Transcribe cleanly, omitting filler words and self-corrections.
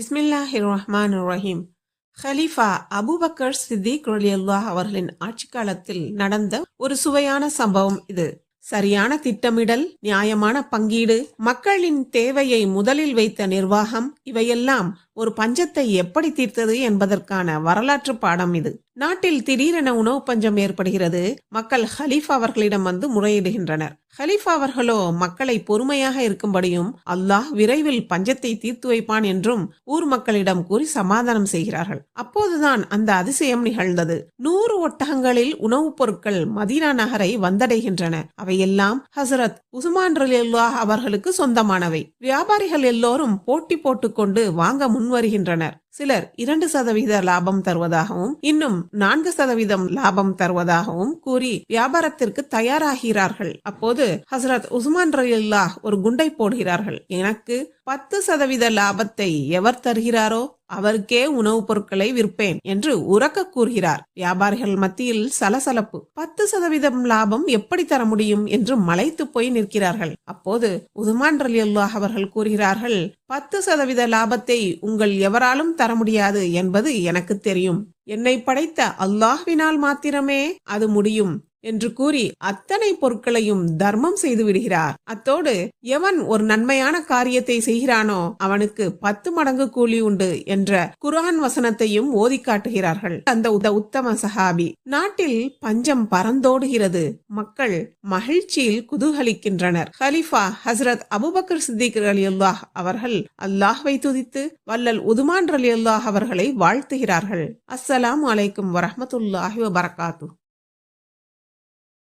பிஸ்மில்லாஹிர் ரஹ்மானிர் ரஹீம். ஹலீஃபா அபூபக்கர் சித்திக் ரலியல்லாஹு அவர்களின் ஆட்சி காலத்தில் நடந்த ஒரு சுவையான சம்பவம் இது. சரியான திட்டமிடல், நியாயமான பங்கீடு, மக்களின் தேவையை முதலில் வைத்த நிர்வாகம், இவையெல்லாம் ஒரு பஞ்சத்தை எப்படி தீர்த்தது என்பதற்கான வரலாற்று பாடம் இது. நாட்டில் திடீரென உணவு பஞ்சம் ஏற்படுகிறது. மக்கள் ஹலீஃபா அவர்களிடம் வந்து முறையிடுகின்றனர். ஹலீஃபா அவர்களோ மக்களை பொறுமையாக இருக்கும்படியும் அல்லாஹ் விரைவில் பஞ்சத்தை தீர்த்து வைப்பான் என்றும் ஊர் மக்களிடம் கூறி சமாதானம் செய்கிறார்கள். அப்போதுதான் அந்த அதிசயம் நிகழ்ந்தது. 100 ஒட்டகங்களில் உணவுப் பொருட்கள் மதீனா நகரை வந்தடைகின்றன. அவையெல்லாம் ஹசரத் உஸ்மான் ரலியல்லாஹு அவர்களுக்கு சொந்தமானவை. வியாபாரிகள் எல்லோரும் போட்டி போட்டுக்கொண்டு வாங்க முன்வருகின்றனர். சிலர் 2% லாபம் தருவதாகவும் இன்னும் 4% லாபம் தருவதாகவும் கூறி வியாபாரத்திற்கு தயாராகிறார்கள். அப்போது ஹசரத் உஸ்மான் ரலியல்லாஹு ஒரு குண்டை போடுகிறார்கள். எனக்கு 10% லாபத்தை எவர் தருகிறாரோ அவருக்கே உணவுப் பொருட்களை விற்பேன் என்று உரக்க கூறுகிறார். வியாபாரிகள் மத்தியில் சலசலப்பு. 10% லாபம் எப்படி தர முடியும் என்று மலைத்து போய் நிற்கிறார்கள். அப்போது உஸ்மான் ரலியல்லாஹு அவர்கள் கூறுகிறார்கள், 10% லாபத்தை உங்கள் எவராலும் தர முடியாது என்பது எனக்கு தெரியும். என்னை படைத்த அல்லாஹ்வினால் மாத்திரமே அது முடியும் என்று கூறி அத்தனை பொருட்களையும் தர்மம் செய்து விடுகிறார். அத்தோடு எவன் ஒரு நன்மையான காரியத்தை செய்கிறானோ அவனுக்கு 10 மடங்கு கூலி உண்டு என்ற குர்ஆன் வசனத்தையும் ஓதி காட்டுகிறார்கள் அந்த உத்தம சஹாபி. நாட்டில் பஞ்சம் பறந்தோடுகிறது. மக்கள் மகிழ்ச்சியில் குதூகலிக்கின்றனர். ஹலீஃபா ஹசரத் அபூபக்கர் சித்திக் ரலியல்லாஹு அவர்கள் அல்லாஹ்வை துதித்து வல்லல் உஸ்மான் ரலியல்லாஹு அவர்களை வாழ்த்துகிறார்கள். அஸ்ஸலாமு அலைக்கும் வரஹ்மத்துல்லாஹி வபரகாத்துஹு.